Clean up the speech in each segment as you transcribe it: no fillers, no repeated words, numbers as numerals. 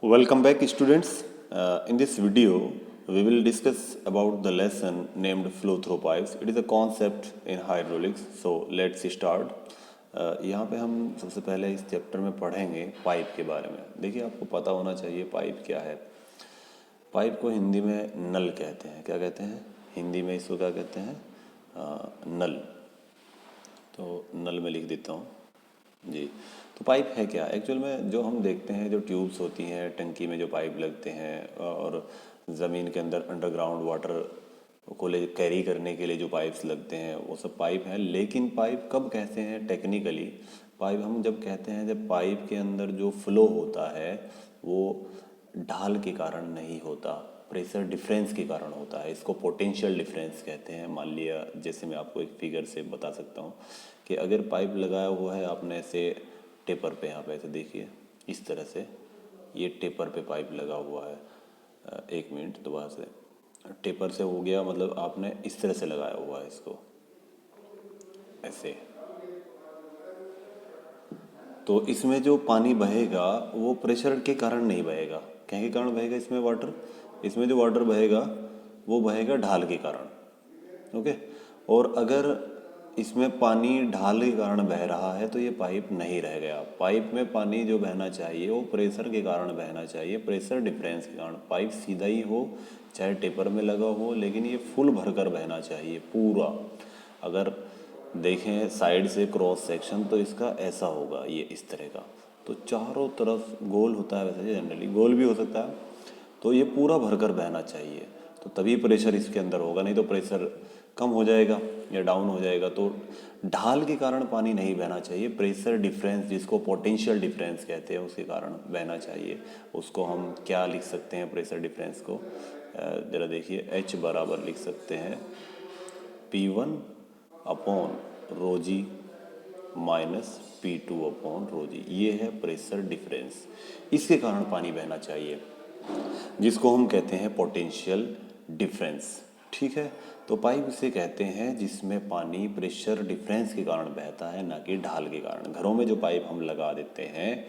Welcome back, students. In this video, we will discuss about the lesson named flow through pipes. It is a concept in hydraulics. So let's start. यहाँ पे हम सबसे पहले इस chapter में पढ़ेंगे pipe के बारे में। देखिए, आपको पता होना चाहिए पाइप क्या है। पाइप को हिंदी में नल कहते हैं। क्या कहते हैं? हिंदी में इसको क्या कहते हैं? नल। तो नल में लिख देता हूँ जी। तो पाइप है क्या एक्चुअल में? जो हम देखते हैं, जो ट्यूब्स होती हैं, टंकी में जो पाइप लगते हैं और ज़मीन के अंदर अंडरग्राउंड वाटर को ले कैरी करने के लिए जो पाइप्स लगते हैं, वो सब पाइप हैं। लेकिन पाइप कब कहते हैं टेक्निकली? पाइप हम जब कहते हैं जब पाइप के अंदर जो फ्लो होता है वो ढाल के कारण नहीं होता, प्रेशर डिफरेंस के कारण होता है। इसको पोटेंशियल डिफरेंस कहते हैं। मान लिया, जैसे मैं आपको एक फिगर से बता सकता हूँ कि अगर पाइप लगाया हुआ है आपने ऐसे टेपर पे, यहाँ पे ऐसे देखिए, इस तरह से ये टेपर पे पाइप लगा हुआ है। एक मिनट, दोबारा से। टेपर से हो गया, मतलब आपने इस तरह से लगाया हुआ है इसको ऐसे। तो इसमें जो पानी बहेगा वो प्रेशर के कारण नहीं बहेगा। क्या के कारण बहेगा? इसमें जो वाटर बहेगा वो बहेगा ढाल के कारण। ओके। और अगर इसमें पानी ढाल के कारण बह रहा है तो ये पाइप नहीं रह गया। पाइप में पानी जो बहना चाहिए वो प्रेशर के कारण बहना चाहिए, प्रेशर डिफरेंस के कारण। पाइप सीधा ही हो चाहे टेपर में लगा हो, लेकिन ये फुल भरकर बहना चाहिए पूरा। अगर देखें साइड से क्रॉस सेक्शन तो इसका ऐसा होगा, ये इस तरह का। तो चारों तरफ गोल होता है, वैसे जनरली गोल भी हो सकता है। तो ये पूरा भरकर बहना चाहिए, तो तभी प्रेशर इसके अंदर होगा, नहीं तो प्रेशर कम हो जाएगा या डाउन हो जाएगा। तो ढाल के कारण पानी नहीं बहना चाहिए, प्रेशर डिफरेंस जिसको पोटेंशियल डिफरेंस कहते हैं उसके कारण बहना चाहिए। उसको हम क्या लिख सकते हैं प्रेशर डिफरेंस को? ज़रा देखिए, H बराबर लिख सकते हैं P1 अपॉन रो जी माइनस P2 अपॉन रो जी। ये है प्रेशर डिफरेंस। इसके कारण पानी बहना चाहिए, जिसको हम कहते हैं पोटेंशियल डिफरेंस। ठीक है। तो पाइप इसे कहते हैं जिसमें पानी प्रेशर डिफरेंस के कारण बहता है, ना कि ढाल के कारण। घरों में जो पाइप हम लगा देते हैं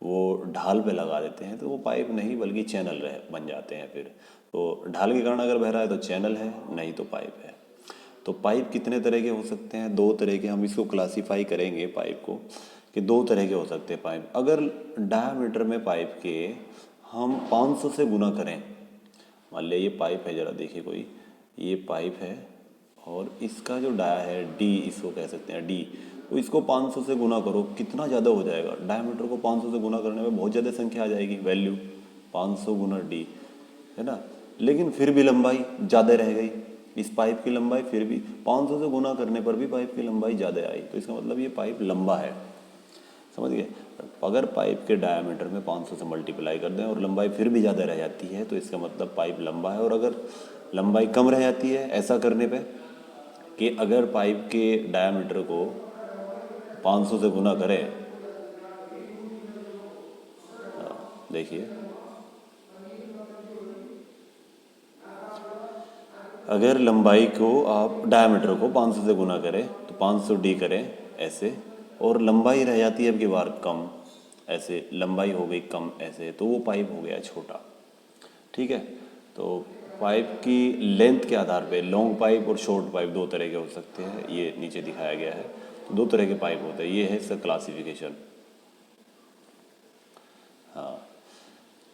वो ढाल पे लगा देते हैं, तो वो पाइप नहीं बल्कि चैनल रह बन जाते हैं फिर। तो ढाल के कारण अगर बह रहा है तो चैनल है, नहीं तो पाइप है। तो पाइप कितने तरह के हो सकते हैं? दो तरह के। हम इसको क्लासीफाई करेंगे पाइप को कि दो तरह के हो सकते हैं पाइप। अगर डायामीटर में पाइप के हम 500 से गुना करें, मान लिया ये पाइप है, ज़रा देखिए कोई, ये पाइप है और इसका जो डाया है डी, इसको कह सकते हैं डी। तो इसको 500 से गुना करो, कितना ज़्यादा हो जाएगा? डायमीटर को 500 से गुना करने में बहुत ज़्यादा संख्या आ जाएगी, वैल्यू 500 गुना डी, है ना। लेकिन फिर भी लंबाई ज़्यादा रह गई। इस पाइप की लंबाई फिर भी 500 से गुना करने पर भी पाइप की लंबाई ज़्यादा आई, तो इसका मतलब ये पाइप लंबा है। समझ गए? अगर पाइप के डायमीटर में 500 से मल्टीप्लाई कर दें और लंबाई फिर भी ज़्यादा रह जाती है तो इसका मतलब पाइप लंबा है। और अगर लंबाई कम रह जाती है ऐसा करने पे, कि अगर पाइप के डायमीटर को 500 से गुना करें, देखिए, अगर लंबाई को आप डायमीटर को 500 से गुना करें तो 500 डी करें ऐसे, और लंबाई रह जाती है अब की बार कम, ऐसे लंबाई हो गई कम ऐसे, तो वो पाइप हो गया छोटा। ठीक है। तो पाइप की लेंथ के आधार पे लॉन्ग पाइप और शॉर्ट पाइप दो तरह के हो सकते हैं, ये नीचे दिखाया गया है। तो दो तरह के पाइप होते हैं, ये है इसका क्लासिफिकेशन। हाँ।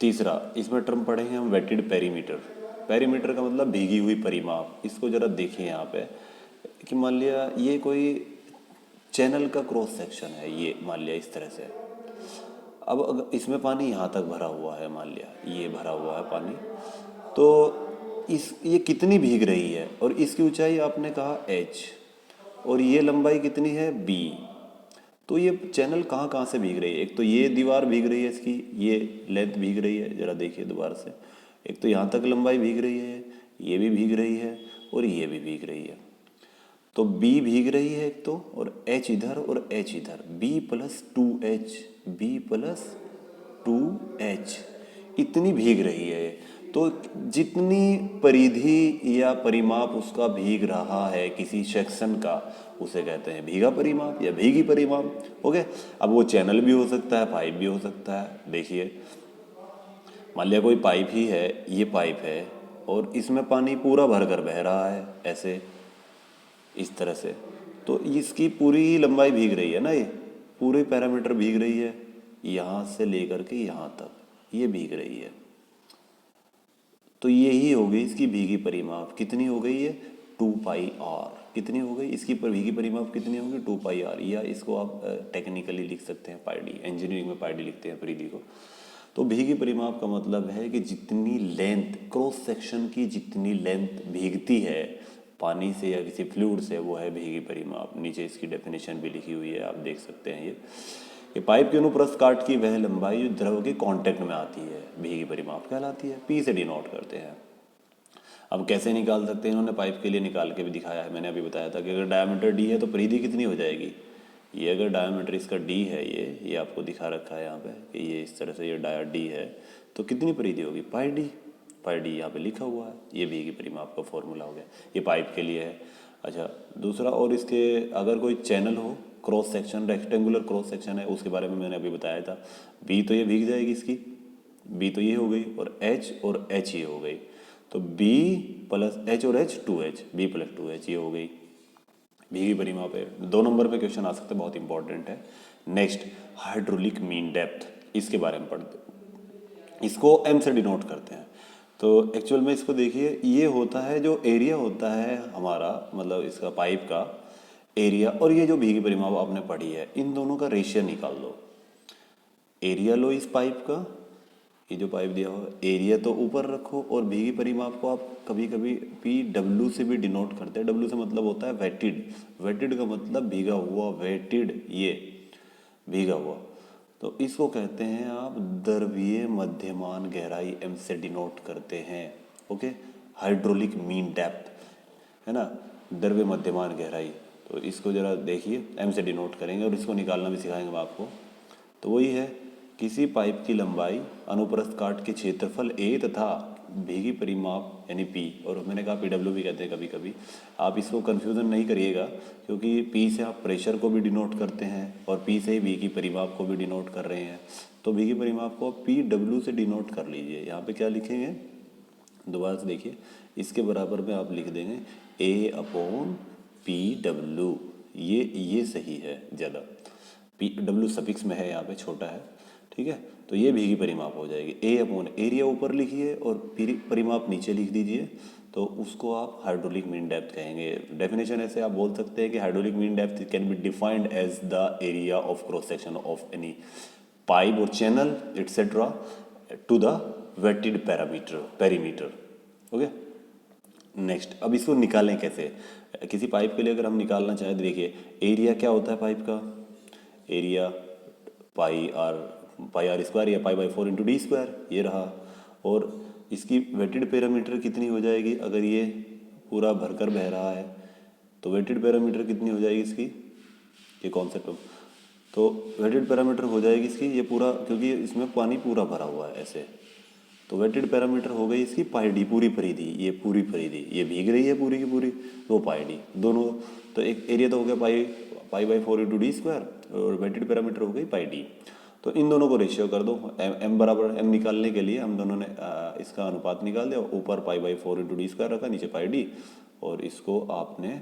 तीसरा, इसमें टर्म पढ़ेंगे हम वेटेड पेरीमीटर। पेरीमीटर का मतलब भीगी हुई परिमाप। इसको जरा देखिए यहाँ पे कि मान लिया ये कोई चैनल का क्रॉस सेक्शन है, ये मान लिया इस तरह से। अब अगर इसमें पानी यहाँ तक भरा हुआ है, मान लिया ये भरा हुआ है पानी, तो ये कितनी भीग रही है, और इसकी ऊंचाई आपने कहा h, और ये लंबाई कितनी है b। तो ये चैनल कहाँ कहाँ से भीग रही है? एक तो ये दीवार भीग रही है, इसकी ये लेंथ भीग रही है, ज़रा देखिए दोबारा से। एक तो यहाँ तक लंबाई भीग रही है, ये भी भीग रही है, और ये भी भीग रही है। तो B भीग रही है एक तो, और H इधर और H इधर, B plus 2H, B plus 2H, इतनी भीग रही है। तो जितनी परिधि या परिमाप उसका भीग रहा है किसी सेक्शन का, उसे कहते हैं भीगा परिमाप या भीगी परिमाप। ओके। अब वो चैनल भी हो सकता है, पाइप भी हो सकता है। देखिए, मान लिया कोई पाइप ही है, ये पाइप है और इसमें पानी पूरा भर कर बह रहा है ऐसे, इस तरह से, तो इसकी पूरी लंबाई भीग रही है ना, ये पूरे पैरामीटर भीग रही है, यहाँ से लेकर के यहाँ तक ये भीग रही है। तो यही हो गई इसकी भीगी परिमाप। कितनी हो गई है? 2πr। कितनी हो गई इसकी भीगी परिमाप? कितनी होगी? 2πr, या इसको आप टेक्निकली लिख सकते हैं पाई, इंजीनियरिंग में पाई लिखते हैं परिधि को। तो भीगी परिमाप का मतलब है कि जितनी लेंथ, क्रॉस सेक्शन की जितनी लेंथ भीगती है पानी से या किसी फ्लूइड से, वो है भीगी परिमाप। नीचे इसकी डेफिनेशन भी लिखी हुई है, आप देख सकते हैं। ये पाइप के अनुप्रस्थ काट की वह लंबाई जो द्रव के कांटेक्ट में आती है भीगी परिमाप कहलाती है। पी से डिनोट करते हैं। अब कैसे निकाल सकते हैं? इन्होंने पाइप के लिए निकाल के भी दिखाया है। मैंने अभी बताया था कि अगर डायमीटर डी है तो परिधि कितनी हो जाएगी? ये अगर डायमीटर इसका डी है, ये आपको दिखा रखा है यहाँ पे कि ये इस तरह से ये डाया डी है, तो कितनी परिधि होगी? पाई डी। पाई डी यहाँ पे लिखा हुआ है। ये भीगी परिमाप का फॉर्मूला हो गया। ये पाइप के लिए है। अच्छा, दूसरा, और इसके अगर कोई चैनल हो, cross section, rectangular cross section है, उसके बारे में मैंने अभी बताया था। बी तो ये भीग जाएगी इसकी, बी तो ये हो गई, और एच ये हो गई। तो बी प्लस एच और H 2h, B plus 2h ये हो गई भीगी परिमाप है। 2 नंबर पे क्वेश्चन आ सकते हैं, बहुत इंपॉर्टेंट है। नेक्स्ट, हाइड्रोलिक मीन डेप्थ, इसके बारे में पढ़ते हैं। इसको एम से डिनोट करते हैं। तो एक्चुअल में इसको देखिए, ये होता है जो एरिया होता है हमारा, मतलब इसका पाइप का एरिया, और ये जो भीगी परिमाप आपने पढ़ी है, इन दोनों का रेशियो निकाल लो। एरिया लो इस पाइप का, ये जो पाइप दिया हुआ एरिया तो ऊपर रखो, और भीगी परिमाप को आप कभी कभी PW से भी डिनोट करते हैं। W से मतलब होता है वेटेड। वेटेड का मतलब भीगा हुआ, वेटेड, ये भीगा हुआ। तो इसको कहते हैं आप द्रवीय मध्यमान गहराई, M से डिनोट करते हैं। ओके, हाइड्रोलिक मीन डेप्थ है ना, द्रव्य मध्यमान गहराई। तो इसको जरा देखिए, M से डिनोट करेंगे और इसको निकालना भी सिखाएंगे हम आपको। तो वही है, किसी पाइप की लंबाई, अनुप्रस्थ काट के क्षेत्रफल A तथा भीगी परिमाप यानी P, और मैंने कहा PW भी कहते हैं कभी कभी। आप इसको कन्फ्यूज़न नहीं करिएगा, क्योंकि P से आप प्रेशर को भी डिनोट करते हैं और P से ही भीगी परिमाप को भी डिनोट कर रहे हैं। तो भीगी परिमाप को PW से डिनोट कर लीजिए। यहाँ पे क्या लिखेंगे? दोबारा से देखिए, इसके बराबर में आप लिख देंगे A/PW। ये सही है ज़्यादा। PW सफिक्स में है, यहाँ पे छोटा है, ठीक है। तो ये भीगी परिमाप हो जाएगी। A/एरिया ऊपर लिखिए और परिमाप नीचे लिख दीजिए, तो उसको आप हाइड्रोलिक मीन डेप्थ कहेंगे। डेफिनेशन ऐसे आप बोल सकते हैं कि hydraulic mean depth can be defined as the area of cross section of any pipe और channel etcetera to the wetted perimeter. Okay, next, अब इसको निकालें कैसे? किसी पाइप के लिए अगर हम निकालना चाहें तो देखिए, एरिया क्या होता है पाइप का? एरिया पाई आर स्क्वायर या पाई/4 इंटू डी स्क्वायर, ये रहा। और इसकी वेटेड पैरामीटर कितनी हो जाएगी? अगर ये पूरा भरकर बह रहा है तो वेटेड पैरामीटर कितनी हो जाएगी इसकी? ये कॉन्सेप्ट, तो वेटेड पैरामीटर हो जाएगी इसकी, ये पूरा, क्योंकि इसमें पानी पूरा भरा हुआ है ऐसे, तो वेटेड पैरामीटर हो गई इसकी पाई डी, पूरी परिधि, ये पूरी परिधि, ये भीग रही है पूरी की पूरी, तो पाई डी दोनों। तो एक एरिया तो हो गया पाई/4 इंटू डी स्क्वायर, और वेटेड पैरामीटर हो गई पाई डी। तो इन दोनों को रेशियो कर दो। M बराबर M निकालने के लिए हम दोनों ने इसका अनुपात निकाल दिया। ऊपर पाई/4 इंटू डी स्क्वायर रखा, नीचे पाई डी, और इसको आपने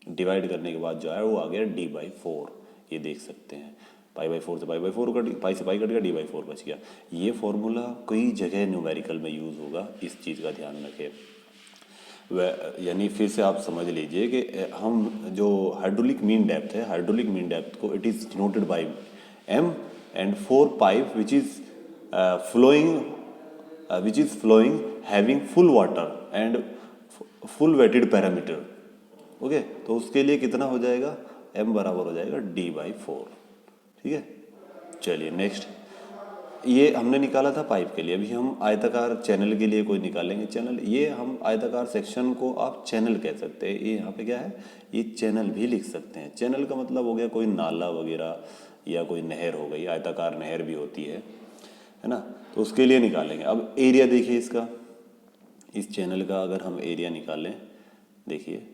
डिवाइड करने के बाद जो है वो आ गया D/4। ये देख सकते हैं, पाई/4 से पाई/4 कट, पाई से पाई कट गया, D/4 बच गया। ये फॉर्मूला कई जगह न्यूमेरिकल में यूज़ होगा, इस चीज़ का ध्यान रखें। यानी फिर से आप समझ लीजिए कि हम जो हाइड्रोलिक मीन डेप्थ है, हाइड्रोलिक मीन डेप्थ को it is denoted by M, and for pipe which is flowing having full water and full wetted parameter। Okay, तो उसके लिए कितना हो जाएगा? M बराबर हो जाएगा D/4। ठीक है, चलिए नेक्स्ट, ये हमने निकाला था पाइप के लिए। अभी हम आयताकार चैनल के लिए कोई निकालेंगे। चैनल, ये हम आयताकार सेक्शन को आप चैनल कह सकते हैं। ये यहाँ पे क्या है? ये चैनल भी लिख सकते हैं। चैनल का मतलब हो गया कोई नाला वगैरह या कोई नहर हो गई, आयताकार नहर भी होती है ना, तो उसके लिए निकालेंगे। अब एरिया देखिए इसका, इस चैनल का अगर हम एरिया निकालें, देखिए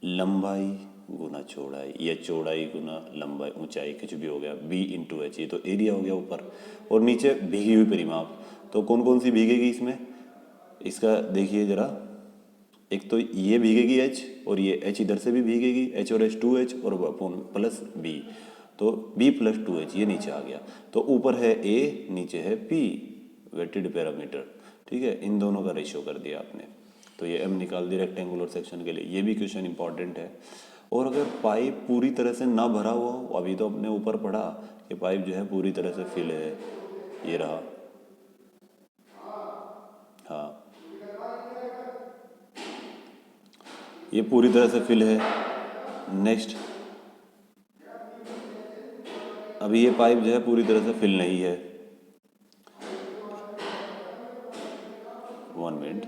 लंबाई गुना चौड़ाई या चौड़ाई गुना लंबाई, ऊंचाई, कुछ भी हो गया, B × H, ये तो एरिया हो गया ऊपर, और नीचे भीगी हुई परिमाप। तो कौन कौन सी भीगेगी इसमें, इसका देखिए ज़रा, एक तो ये भीगेगी H, और ये H इधर से भी भीगेगी, H और H 2H और प्लस B, तो B प्लस 2H ये नीचे आ गया। तो ऊपर है A, नीचे है P, वेटेड पैरामीटर, ठीक है, इन दोनों का रेशियो कर दिया आपने, तो ये M निकाल दिया रेक्टेंगुलर सेक्शन के लिए। ये भी क्वेश्चन इंपॉर्टेंट है। और अगर पाइप पूरी तरह से ना भरा हुआ हो, अभी तो अपने ऊपर पढ़ा कि पाइप जो है पूरी तरह से फिल है, ये रहा, हाँ ये पूरी तरह से फिल है। नेक्स्ट, अभी ये पाइप जो है पूरी तरह से फिल नहीं है, 1 मिनट।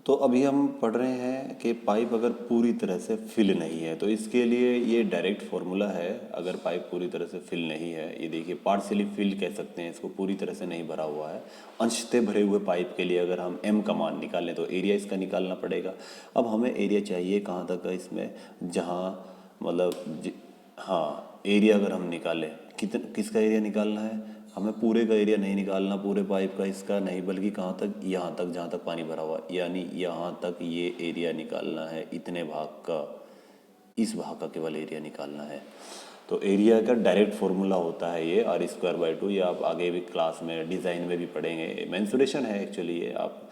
तो अभी हम पढ़ रहे हैं कि पाइप अगर पूरी तरह से फिल नहीं है, तो इसके लिए ये डायरेक्ट फॉर्मूला है। अगर पाइप पूरी तरह से फिल नहीं है, ये देखिए पार्शियली फिल कह सकते हैं इसको, पूरी तरह से नहीं भरा हुआ है, अंशतः भरे हुए पाइप के लिए अगर हम M का मान निकालें तो एरिया इसका निकालना पड़ेगा। अब हमें एरिया चाहिए कहाँ तक का इसमें, जहाँ मतलब हाँ एरिया अगर हम निकालें, किसका एरिया निकालना है हमें, पूरे का एरिया नहीं निकालना, पूरे पाइप का इसका नहीं, बल्कि कहाँ तक, यहाँ तक जहाँ तक पानी भरा हुआ है, यानी यहाँ तक ये एरिया निकालना है, इतने भाग का, इस भाग का केवल एरिया निकालना है। तो एरिया का डायरेक्ट फॉर्मूला होता है ये R²/2। ये आप आगे भी क्लास में डिज़ाइन में भी पढ़ेंगे, मेंसुरेशन है एक्चुअली ये, आप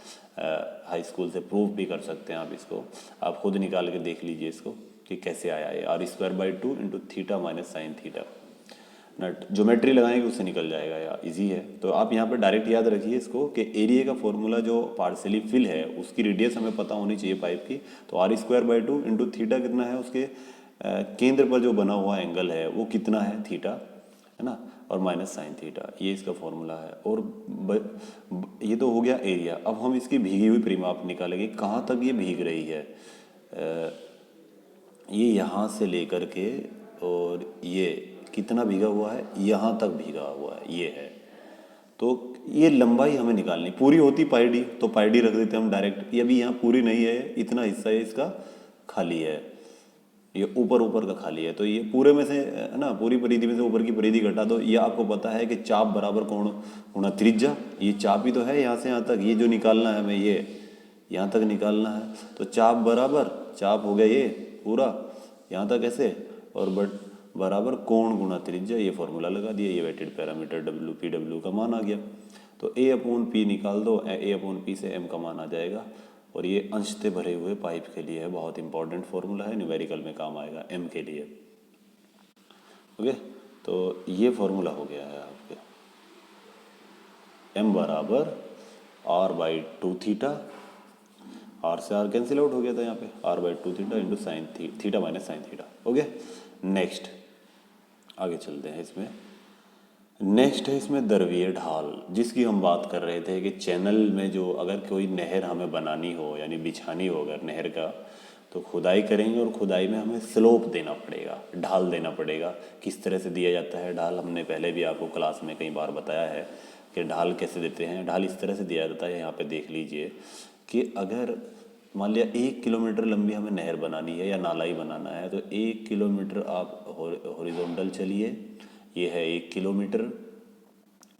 हाई स्कूल से प्रूफ भी कर सकते हैं, आप इसको आप खुद निकाल के देख लीजिए इसको कि कैसे आया ये R²/2 into theta minus sine theta. नट ज्योमेट्री लगाएंगे उससे निकल जाएगा यार, इजी है। तो आप यहाँ पे डायरेक्ट याद रखिए इसको कि एरिया का फॉर्मूला जो पार्शियली फिल है उसकी रेडियस हमें पता होनी चाहिए पाइप की, तो R²/2 इंटू थीटा कितना है, उसके केंद्र पर जो बना हुआ एंगल है वो कितना है, थीटा, है ना, और माइनस साइन थीटा, ये इसका फॉर्मूला है। और ये तो हो गया एरिया। अब हम इसकी भीगी हुई परिमाप निकालेंगे, कहाँ तक ये भीग रही है, ये यहाँ से लेकर के, और ये कितना भीगा हुआ है, यहाँ तक भीगा हुआ है, ये है। तो ये लंबाई हमें निकालनी, पूरी होती पाई डी तो पाई डी रख देते हम डायरेक्ट, ये अभी यहाँ पूरी नहीं है, इतना हिस्सा है इसका खाली है, ये ऊपर ऊपर का खाली है, तो ये पूरे में से है ना, पूरी परिधि में से ऊपर की परिधि घटा दो। ये आपको पता है कि चाप बराबर कोण गुणा त्रिज्या, ये चाप ही तो है यहाँ से यहाँ तक, ये जो निकालना है हमें, ये यहाँ तक निकालना है, तो चाप बराबर, चाप हो गया ये पूरा यहाँ तक ऐसे, और बराबर कोण गुणा त्रिज्या, ये फॉर्मूला लगा दिया, ये वेटेड पैरामीटर WPW का मान आ गया। तो A/P निकाल दो, A/P से M का मान आ जाएगा, और ये अंशतः भरे हुए पाइप के लिए है, बहुत इंपॉर्टेंट फॉर्मूला है, न्यूमेरिकल में काम आएगा M के लिए। ओके, तो ये फॉर्मूला हो गया है आपके, M बराबर R/2 थीटा, R से R कैंसिल आउट हो गया था यहाँ पे, R/2 theta into sine theta minus sine theta. Okay, next आगे चलते हैं इसमें। नेक्स्ट है इसमें द्रवीय ढाल, जिसकी हम बात कर रहे थे कि चैनल में जो अगर कोई नहर हमें बनानी हो, यानी बिछानी हो अगर नहर का, तो खुदाई करेंगे, और खुदाई में हमें स्लोप देना पड़ेगा, ढाल देना पड़ेगा। किस तरह से दिया जाता है ढाल, हमने पहले भी आपको क्लास में कई बार बताया है कि ढाल कैसे देते हैं। ढाल इस तरह से दिया जाता है, यहाँ पे देख लीजिए कि अगर मान लिया 1 किलोमीटर लंबी हमें नहर बनानी है या नाला ही बनाना है, तो 1 किलोमीटर आप हॉरिजॉन्टल चलिए, ये है 1 किलोमीटर,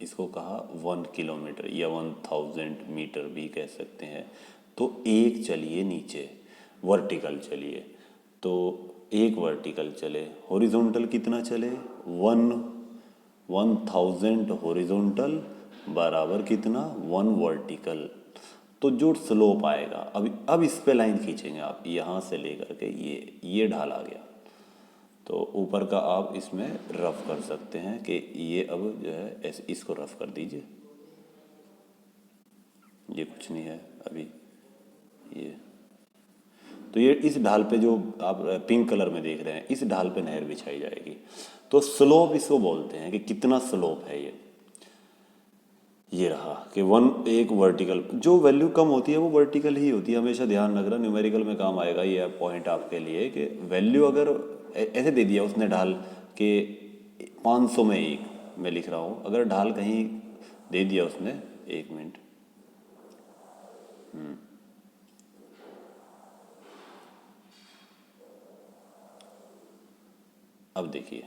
इसको कहा 1 किलोमीटर या 1000 मीटर भी कह सकते हैं। तो एक चलिए नीचे, वर्टिकल चलिए, तो एक वर्टिकल चले, हॉरिजॉन्टल कितना चले, 1000 हॉरिजॉन्टल बराबर कितना, 1 वर्टिकल। तो जो स्लोप आएगा, अब इस पे लाइन खींचेंगे आप, यहाँ से लेकर के ये ढाल आ गया, तो ऊपर का आप इसमें रफ कर सकते हैं कि ये अब जो है ऐसे, इसको रफ कर दीजिए, ये कुछ नहीं है अभी ये। तो ये इस ढाल पे जो आप पिंक कलर में देख रहे हैं, इस ढाल पे नहर बिछाई जाएगी। तो स्लोप इसको बोलते हैं कि कितना स्लोप है ये रहा कि 1 वर्टिकल, जो वैल्यू कम होती है वो वर्टिकल ही होती है, हमेशा ध्यान रखना, न्यूमेरिकल में काम आएगा ये पॉइंट आपके लिए कि वैल्यू अगर ऐसे दे दिया उसने ढाल के 500 में 1, मैं लिख रहा हूँ, अगर ढाल कहीं दे दिया उसने, 1 मिनट, अब देखिए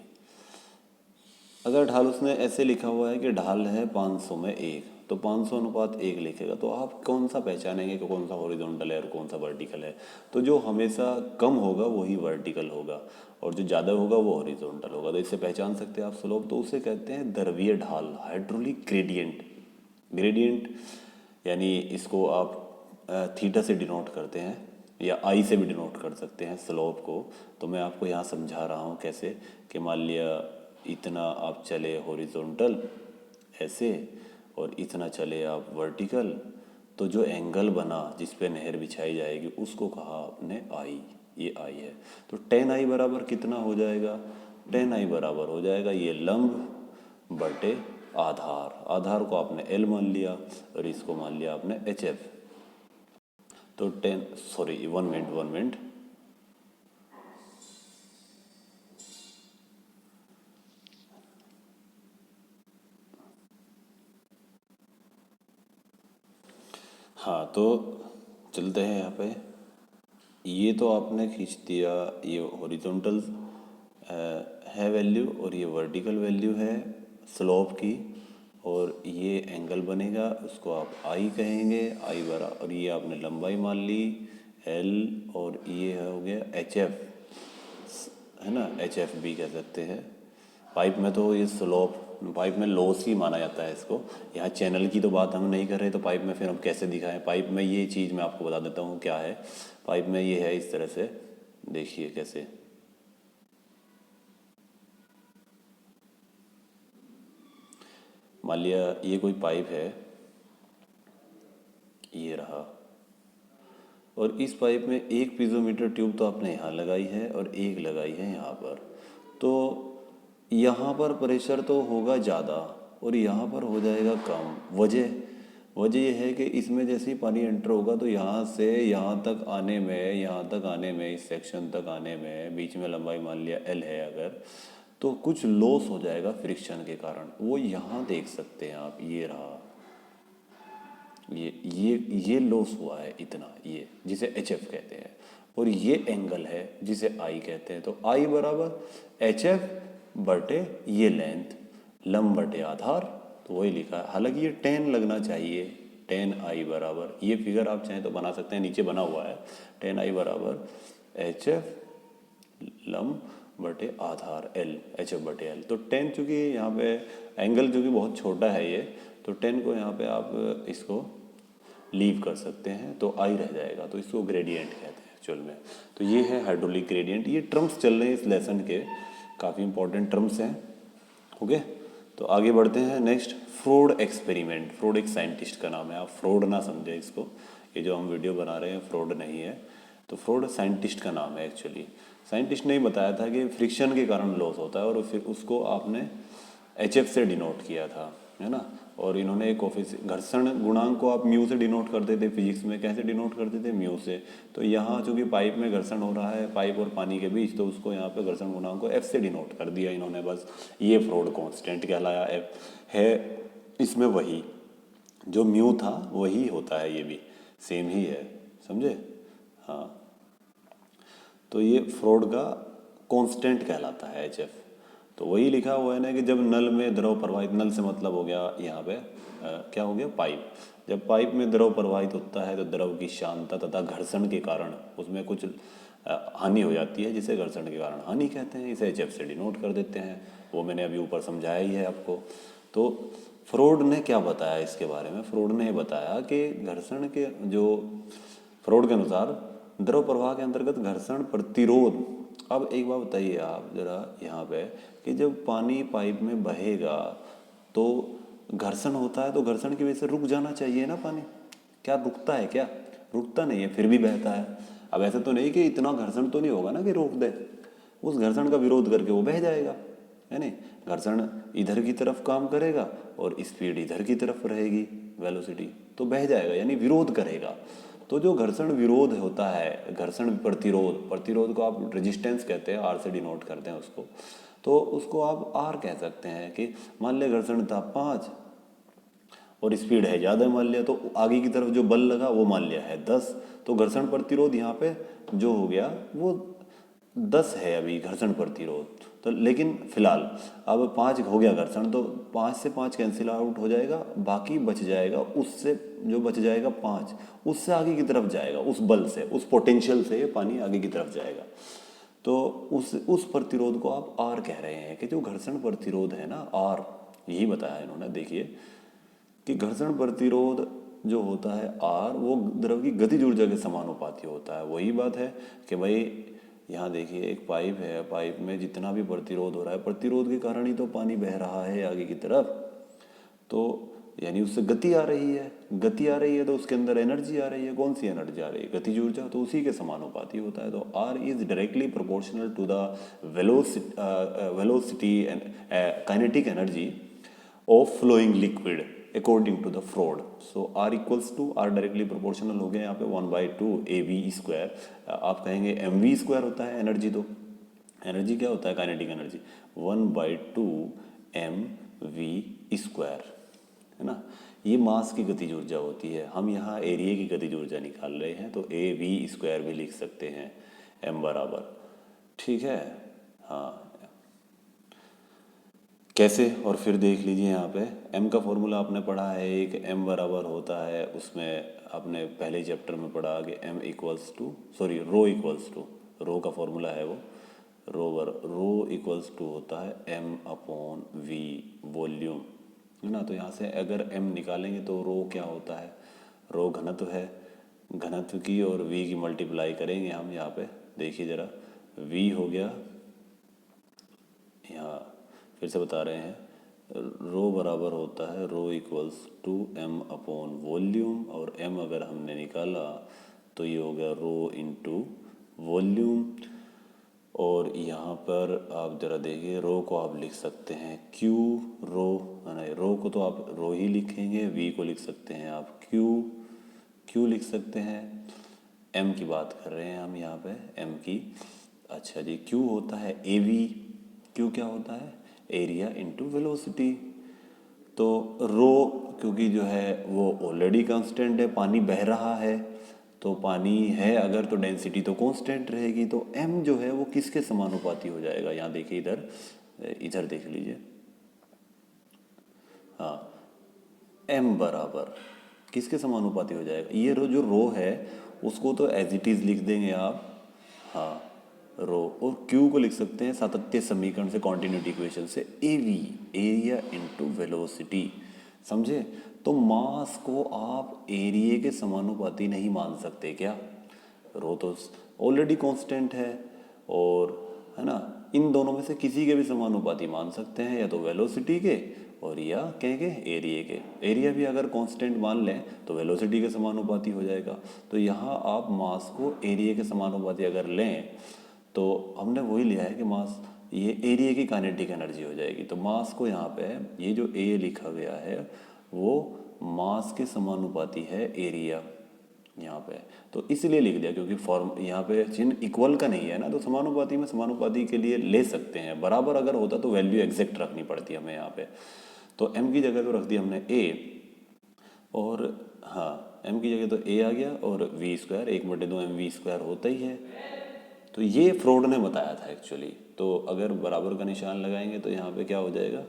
अगर ढाल उसने ऐसे लिखा हुआ है कि ढाल है 500 में 1, तो 500 अनुपात 1 लिखेगा, तो आप कौन सा पहचानेंगे कि कौन सा हॉरिजॉन्टल है और कौन सा वर्टिकल है? तो जो हमेशा कम होगा वही वर्टिकल होगा और जो ज़्यादा होगा वो हॉरिजॉन्टल होगा। तो इससे पहचान सकते हैं आप स्लोप। तो उसे कहते हैं द्रवीय ढाल, हाइड्रोलिक ग्रेडियंट। ग्रेडियंट यानी इसको आप थीटा से डिनोट करते हैं या आई से भी डिनोट कर सकते हैं स्लोप को। तो मैं आपको यहाँ समझा रहा हूँ कैसे, कि मान लिया इतना आप चले हॉरिजॉन्टल ऐसे और इतना चले आप वर्टिकल, तो जो एंगल बना जिस पे नहर बिछाई जाएगी उसको कहा आपने आई, ये आई है। तो टेन आई बराबर कितना हो जाएगा? टेन आई बराबर हो जाएगा ये लंब बटे आधार। आधार को आपने एल मान लिया और इसको मान लिया आपने एच एफ। तो 1 मिनट हाँ, तो चलते हैं यहाँ पे। ये तो आपने खींच दिया, ये हॉरिजॉन्टल है वैल्यू और ये वर्टिकल वैल्यू है स्लोप की, और ये एंगल बनेगा उसको आप आई कहेंगे, आई बरा, और ये आपने लंबाई मान ली एल, और ये हो गया एच एफ, है ना, एच एफ भी कह सकते हैं। पाइप में तो ये स्लोप, पाइप में लॉस ही माना जाता है इसको। यहाँ चैनल की तो बात हम नहीं कर रहे, तो पाइप में फिर हम कैसे दिखाएं? पाइप में ये चीज़ मैं आपको बता देता हूँ क्या है। पाइप में ये है इस तरह से, देखिए कैसे। मान लिया ये कोई पाइप है, ये रहा, और इस पाइप में एक पीजोमीटर ट्यूब तो आपने यहाँ लगाई है और एक लगाई है यहाँ पर। तो यहाँ पर प्रेशर तो होगा ज़्यादा और यहाँ पर हो जाएगा कम। वजह वजह यह है कि इसमें जैसे ही पानी एंटर होगा तो यहाँ से यहाँ तक आने में, यहाँ तक आने में, इस सेक्शन तक आने में, बीच में लंबाई मान लिया एल है अगर, तो कुछ लॉस हो जाएगा फ्रिक्शन के कारण। वो यहाँ देख सकते हैं आप, ये रहा, ये लॉस हुआ है इतना, ये जिसे एच एफ कहते हैं, और ये एंगल है जिसे आई कहते हैं। तो आई बराबर एच एफ बटे ये लेंथ, लंब बटे आधार, तो वही लिखा है। हालांकि ये टेन लगना चाहिए, टेन आई बराबर, ये फिगर आप चाहें तो बना सकते हैं, नीचे बना हुआ है, टेन आई बराबर एच एफ लंब बटे आधार एल, एच एफ बटे एल। तो टेन चूँकि यहाँ पे एंगल चूँकि बहुत छोटा है ये, तो टेन को यहाँ पे आप इसको लीव कर सकते हैं, तो आई रह जाएगा। तो इसको ग्रेडियंट कहते हैं एक्चुअल में। तो ये है हाइड्रोलिक ग्रेडियंट। ये टर्म्स चल रहे हैं इस लेसन के, काफ़ी इंपॉर्टेंट टर्म्स हैं। ओके, तो आगे बढ़ते हैं। Next, fraud experiment. फ्रोड एक साइंटिस्ट का नाम है, आप फ्रोड ना समझे इसको, ये जो हम वीडियो बना रहे हैं फ्रोड नहीं है। तो फ्रोड साइंटिस्ट का नाम है एक्चुअली। साइंटिस्ट ने ही बताया था कि फ्रिक्शन के कारण लॉस होता है, और फिर उसको आपने एच एफ से डिनोट किया था, है ना। और इन्होंने एक घर्षण गुणांक को आप म्यू से डिनोट करते थे फिजिक्स में। कैसे डिनोट करते थे? म्यू से। तो यहाँ चूंकि पाइप में घर्षण हो रहा है, पाइप और पानी के बीच, तो उसको यहाँ पे घर्षण गुणांक को एफ से डिनोट कर दिया इन्होंने, बस। ये फ्रोड कांस्टेंट कहलाया। एफ है इसमें वही जो म्यू था वही होता है, ये भी सेम ही है, समझे? हाँ, तो ये फ्रोड का कांस्टेंट कहलाता है एच एफ। तो वही लिखा हुआ है ना कि जब नल में द्रव प्रवाहित, नल से मतलब हो गया यहाँ पे क्या हो गया, पाइप। जब पाइप में द्रव प्रवाहित होता है तो द्रव की शांता तथा घर्षण के कारण उसमें कुछ हानि हो जाती है, जिसे घर्षण के कारण हानि कहते हैं। इसे एच एफ से डिनोट कर देते हैं, वो मैंने अभी ऊपर समझाया ही है आपको। तो फ्रोड ने क्या बताया इसके बारे में? फ्रोड ने बताया कि घर्षण के जो, फ्रोड के अनुसार द्रव प्रवाह के अंतर्गत घर्षण प्रतिरोध। अब एक बात बताइए आप जरा यहाँ पे, कि जब पानी पाइप में बहेगा तो घर्षण होता है, तो घर्षण की वजह से रुक जाना चाहिए ना पानी। क्या रुकता है? क्या रुकता नहीं है, फिर भी बहता है। अब ऐसा तो नहीं कि इतना घर्षण तो नहीं होगा ना कि रोक दे, उस घर्षण का विरोध करके वो बह जाएगा, है नहीं। घर्षण इधर की तरफ काम करेगा और स्पीड इधर की तरफ रहेगी, वेलोसिटी, तो बह जाएगा, यानी विरोध करेगा। तो जो घर्षण विरोध होता है, घर्षण प्रतिरोध, प्रतिरोध को आप रेजिस्टेंस कहते हैं, आर से डिनोट करते हैं उसको, तो उसको आप आर कह सकते हैं। कि मान लिया घर्षण था 5 और स्पीड है ज़्यादा मान लिया, तो आगे की तरफ जो बल लगा वो मान लिया है 10, तो घर्षण प्रतिरोध यहाँ पे जो हो गया वो 10 है अभी घर्षण प्रतिरोध, तो लेकिन फिलहाल अब 5 हो गया घर्षण, तो 5 से 5 कैंसिल आउट हो जाएगा, बाकी बच जाएगा, उससे जो बच जाएगा 5 उससे आगे की तरफ जाएगा, उस बल से, उस पोटेंशियल से ये पानी आगे की तरफ जाएगा। तो उस प्रतिरोध को आप आर कह रहे हैं कि जो घर्षण प्रतिरोध है ना आर, यही बताया इन्होंने। देखिए कि घर्षण प्रतिरोध जो होता है आर, वो द्रव की गतिज ऊर्जा के समानुपाती होता है। वही बात है कि भाई यहाँ देखिए एक पाइप है, पाइप में जितना भी प्रतिरोध हो रहा है, प्रतिरोध के कारण ही तो पानी बह रहा है आगे की तरफ, तो यानी उससे गति आ रही है, गति आ रही है तो उसके अंदर एनर्जी आ रही है। कौन सी एनर्जी आ रही है? गतिज ऊर्जा, तो उसी के समानुपाती होता है। तो R is directly proportional to the velocity and kinetic energy of flowing liquid according to the Froude. So R equals to, R directly proportional हो गया यहाँ पे 1/2 AV²। आप कहेंगे MV² होता है एनर्जी, तो एनर्जी क्या होता है? काइनेटिक एनर्जी 1/2 MV², है ना। ये मास की गतिज ऊर्जा होती है। हम यहाँ एरिया की गतिज ऊर्जा निकाल रहे हैं, तो AV² भी लिख सकते हैं m बराबर, ठीक है। हाँ, कैसे? और फिर देख लीजिए यहाँ पे m का फॉर्मूला आपने पढ़ा है, एक m बराबर होता है, उसमें आपने पहले चैप्टर में पढ़ा कि m equals to, sorry rho equals to, rho का फॉर्मूला है वो, रो इक्वल्स टू होता है m/v वॉल्यूम, है ना। तो यहाँ से अगर m निकालेंगे तो रो क्या होता है? रो घनत्व है, घनत्व की और v की मल्टीप्लाई करेंगे हम यहाँ पे। देखिए ज़रा, v हो गया, यहाँ फिर से बता रहे हैं, रो बराबर होता है रो इक्वल्स टू m/वॉल्यूम, और m अगर हमने निकाला तो ये हो गया रो इंटू वॉल्यूम। और यहाँ पर आप ज़रा देखिए, रो को आप लिख सकते हैं क्यू रो, है ना। रो को तो आप रो ही लिखेंगे, वी को लिख सकते हैं आप क्यू लिख सकते हैं। एम की बात कर रहे हैं हम यहाँ पे, एम की। अच्छा जी, क्यू होता है एवी। क्यू क्या होता है? Area into velocity. तो रो क्योंकि जो है वो ऑलरेडी कांस्टेंट है, पानी बह रहा है, तो पानी है अगर तो डेंसिटी तो कांस्टेंट रहेगी। तो m जो है वो किसके समानुपाती हो जाएगा? यहाँ देखिए, इधर देख लीजिए, हाँ, m बराबर किसके समानुपाती हो जाएगा? ये जो रो है उसको तो एज इट इज़ लिख देंगे आप, हाँ, रो, और क्यू को लिख सकते हैं सातत्य समीकरण से, कॉन्टिन्यूटी इक्वेशन से, एवी, एरिया इंटू वेलोसिटी, समझे। तो मास को आप एरिया के समानुपाती नहीं मान सकते क्या? रो तो ऑलरेडी कांस्टेंट है, और है ना, इन दोनों में से किसी के भी समानुपाती मान सकते हैं, या तो वेलोसिटी के और या क्या के एरिया के। एरिया भी अगर कांस्टेंट मान लें तो वेलोसिटी के समानुपाती हो जाएगा। तो यहाँ आप मास को एरिया के समानुपाती अगर लें तो हमने वही लिया है कि मास ये एरिया की काइनेटिक एनर्जी हो जाएगी। तो मास को यहाँ पे ये जो ए लिखा गया है वो मास के समानुपाती है एरिया यहाँ पे, तो इसलिए लिख दिया क्योंकि फॉर्म यहाँ पे चिन्ह इक्वल का नहीं है ना, तो समानुपाती में समानुपाती के लिए ले सकते हैं। बराबर अगर होता तो वैल्यू एग्जैक्ट रखनी पड़ती हमें यहाँ पे। तो m की जगह तो रख दिया हमने a, और हाँ, m की जगह तो a आ गया, और v², 1/2 MV² होता ही है। तो ये फ्रॉड ने बताया था एक्चुअली। तो अगर बराबर का निशान लगाएंगे तो यहाँ पे क्या हो जाएगा?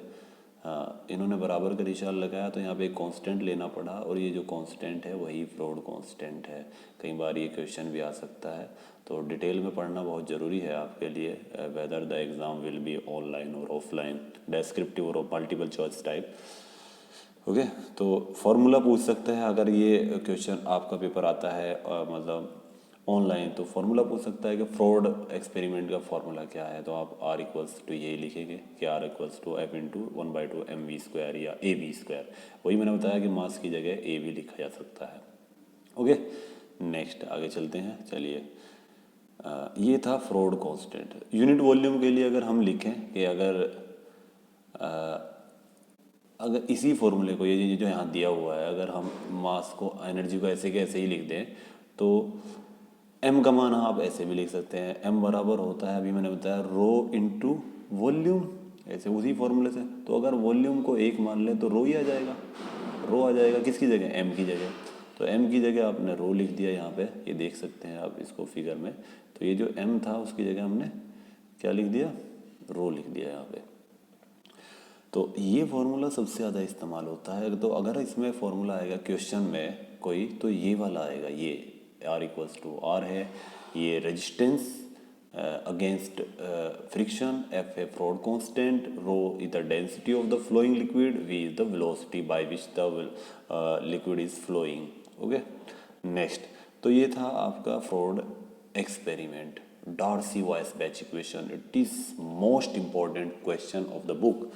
हाँ, इन्होंने बराबर का निशान लगाया तो यहाँ पे एक कांस्टेंट लेना पड़ा, और ये जो कांस्टेंट है वही फ्रॉड कांस्टेंट है। कई बार ये क्वेश्चन भी आ सकता है, तो डिटेल में पढ़ना बहुत ज़रूरी है आपके लिए, whether the exam will be online और ऑफलाइन, डेस्क्रिप्टिव और मल्टीपल चॉइस टाइप। ओके, तो फॉर्मूला पूछ सकते हैं अगर ये क्वेश्चन आपका पेपर आता है मतलब ऑनलाइन, तो फार्मूला पूछ सकता है कि फ्रॉड एक्सपेरिमेंट का फार्मूला क्या है। तो आप R इक्वल्स टू ये लिखेंगे कि R equals to F into 1/2 MV² या AV²। वही मैंने बताया कि मास की जगह A भी लिखा जा सकता है। ओके, नेक्स्ट आगे चलते हैं। चलिए, ये था फ्रॉड कांस्टेंट। यूनिट वॉल्यूम के लिए अगर हम लिखें कि अगर इसी फॉर्मूले को, ये जो यहाँ दिया हुआ है, अगर हम मास को, एनर्जी को ऐसे के ऐसे ही लिख दें तो m का मान आप ऐसे भी लिख सकते हैं। m बराबर होता है, अभी मैंने बताया, रो इंटू वॉल्यूम, ऐसे उसी फॉर्मूले से। तो अगर वॉल्यूम को 1 मान लें तो रो ही आ जाएगा, रो आ जाएगा किसकी जगह? m की जगह। तो m की जगह आपने रो लिख दिया यहाँ पे, ये देख सकते हैं आप इसको फिगर में। तो ये जो m था उसकी जगह हमने क्या लिख दिया? रो लिख दिया यहाँ पे। तो ये फॉर्मूला सबसे ज़्यादा इस्तेमाल होता है। तो अगर इसमें फॉर्मूला आएगा क्वेश्चन में कोई, तो ये वाला आएगा, ये R इक्वल्स टू आर है, ये रेजिस्टेंस अगेंस्ट फ्रिक्शन, F है Froude constant, rho is the density of the flowing liquid, V is the velocity by which the liquid is flowing. Okay, next, तो ये था आपका Froude experiment, Darcy Weisbach equation. It is most important question of the book,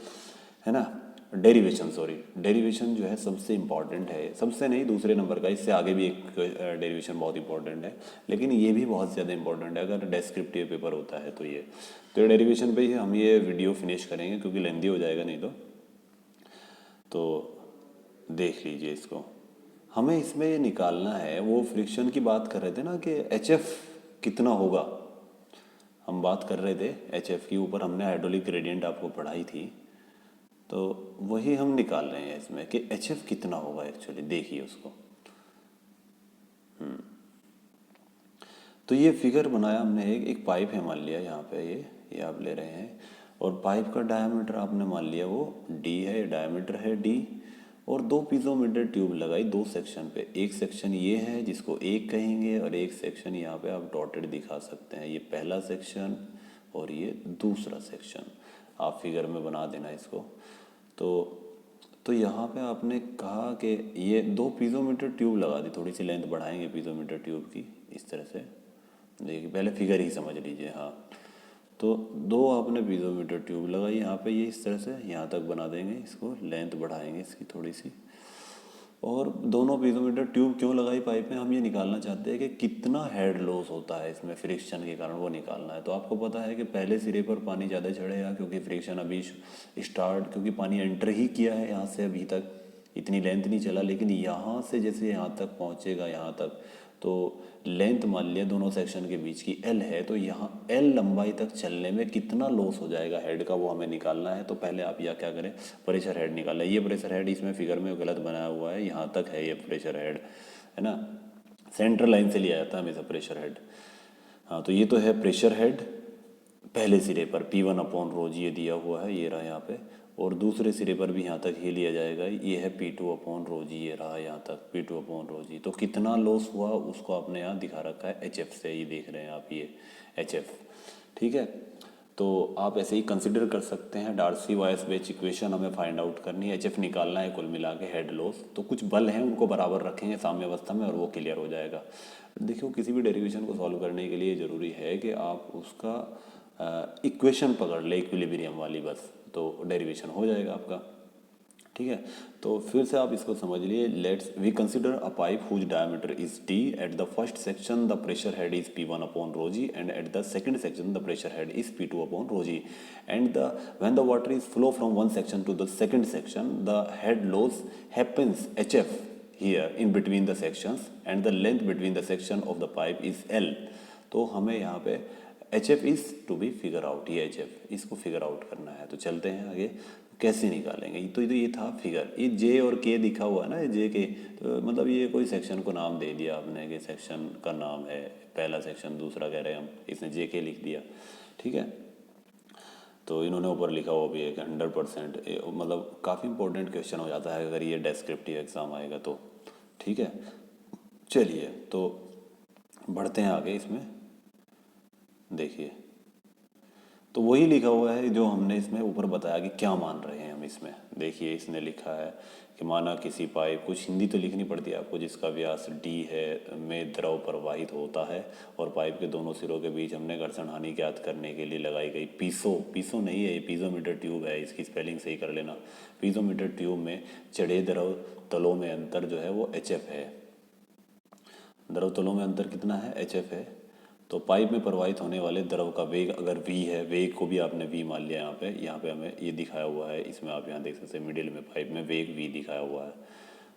है ना। Derivation, sorry, derivation जो है सबसे important है, सबसे नहीं दूसरे नंबर का, इससे आगे भी एक डेरिवेशन बहुत इंपॉर्टेंट है, लेकिन ये भी बहुत ज़्यादा इंपॉर्टेंट है अगर डेस्क्रिप्टिव पेपर होता है तो ये डेरिवेशन पे ही हम ये वीडियो फिनिश करेंगे क्योंकि लेंदी हो जाएगा नहीं तो देख लीजिए इसको। हमें इसमें ये निकालना है, वो फ्रिक्शन की बात कर रहे थे ना कि HF कितना होगा, हम बात कर रहे थे HF की, ऊपर हमने हाइड्रोलिक ग्रेडियंट आपको पढ़ाई थी, तो वही हम निकाल रहे हैं इसमें कि HF कितना होगा एक्चुअली। देखिए उसको, तो ये फिगर बनाया हमने, एक पाइप है मान लिया यहाँ पे, ये आप ले रहे हैं, और पाइप का डायमीटर आपने मान लिया वो D है, डायमीटर है D, और दो पीजोमीटर ट्यूब लगाई दो सेक्शन पे, एक सेक्शन ये है जिसको एक कहेंगे, और एक सेक्शन यहाँ पे आप डॉटेड दिखा सकते हैं, ये पहला सेक्शन और ये दूसरा सेक्शन, आप फिगर में बना देना इसको। तो यहाँ पे आपने कहा कि ये दो पीजोमीटर ट्यूब लगा दी, थोड़ी सी लेंथ बढ़ाएंगे पीजोमीटर ट्यूब की इस तरह से, देखिए पहले फिगर ही समझ लीजिए। हाँ, तो दो आपने पीजोमीटर ट्यूब लगाई यहाँ पे, ये इस तरह से यहाँ तक बना देंगे, इसको लेंथ बढ़ाएंगे इसकी थोड़ी सी, और दोनों पीजोमीटर ट्यूब क्यों लगाई पाइप में, हम ये निकालना चाहते हैं कि कितना हेड लॉस होता है इसमें फ्रिक्शन के कारण, वो निकालना है। तो आपको पता है कि पहले सिरे पर पानी ज़्यादा चढ़ेगा क्योंकि फ्रिक्शन अभी स्टार्ट, क्योंकि पानी एंटर ही किया है यहाँ से, अभी तक इतनी लेंथ नहीं चला, लेकिन यहाँ से जैसे यहाँ तक पहुँचेगा, यहाँ तक, तो लेंथ मान लिया दोनों सेक्शन के बीच की L है, तो यहाँ L लंबाई तक चलने में कितना लॉस हो जाएगा हेड का, वो हमें निकालना है। तो पहले आप यह क्या करें, प्रेशर हेड निकालना है। ये प्रेशर हेड इसमें फिगर में गलत बनाया हुआ है, यहाँ तक है ये प्रेशर हेड, है ना, सेंट्रल लाइन से लिया जाता है हमेशा प्रेशर हेड। हाँ, तो ये तो है प्रेशर हेड पहले सिरे पर, P1/ρg ये दिया हुआ है, ये रहा यहाँ पे, और दूसरे सिरे पर भी यहाँ तक ही लिया जाएगा, ये है P2/ρg, ये रहा यहाँ तक P2/ρg। तो कितना लॉस हुआ उसको आपने यहाँ दिखा रखा है HF से, ये देख रहे हैं आप, ये HF, ठीक है। तो आप ऐसे ही कंसिडर कर सकते हैं, डार्सी-वायसबैच इक्वेशन हमें फाइंड आउट करनी है, HF निकालना है कुल मिला के हेड लॉस। तो कुछ बल हैं उनको बराबर रखेंगे साम्यावस्था में और वो क्लियर हो जाएगा। देखियो किसी भी डेरिवेशन को सॉल्व करने के लिए ज़रूरी है कि आप उसका इक्वेशन पकड़ ले इक्विलिब्रियम वाली, बस तो डेरिवेशन हो जाएगा आपका, ठीक है। तो फिर से आप इसको समझ लिए, let's we consider a pipe whose diameter is D, at the first section the pressure head is P1/ρg, and at the second section the pressure head is P2/ρg, and the when the water is flow from one section to the second section the head loss happens HF here in between the sections and the length between the section of the pipe is L। तो हमें यहाँ पे HF is to be figure out, ये HF इसको figure out करना है। तो चलते हैं आगे, कैसे निकालेंगे। तो ये था फिगर, ये J और K दिखा हुआ है ना, ये J K, तो मतलब ये कोई सेक्शन को नाम दे दिया आपने कि सेक्शन का नाम है, पहला सेक्शन, दूसरा कह रहे हैं हम, इसने JK लिख दिया, ठीक है। तो इन्होंने ऊपर लिखा हुआ भी है कि 100%, मतलब काफ़ी इंपॉर्टेंट क्वेश्चन हो जाता है अगर ये डेस्क्रिप्टिव एग्ज़ाम आएगा तो, ठीक है। चलिए तो बढ़ते हैं आगे इसमें, देखिए तो वही लिखा हुआ है जो हमने इसमें ऊपर बताया कि क्या मान रहे हैं हम इसमें। देखिए इसने लिखा है कि माना किसी पाइप, कुछ हिंदी तो लिखनी पड़ती है आपको, जिसका व्यास D है में द्रव प्रवाहित होता है और पाइप के दोनों सिरों के बीच हमने घर्षण हानि ज्ञात करने के लिए लगाई गई पीसो नहीं है, ये पीजोमीटर ट्यूब है, इसकी स्पेलिंग सही कर लेना। पीजोमीटर ट्यूब में चढ़े द्रव तलों में अंतर जो है वो HF है। द्रव तलों में अंतर कितना है, HF है। तो पाइप में प्रवाहित होने वाले द्रव का वेग अगर V है, वेग को भी आपने V मान लिया, यहाँ पे हमें ये दिखाया हुआ है, इसमें आप यहाँ देख सकते हैं मिडिल में पाइप में वेग V दिखाया हुआ है।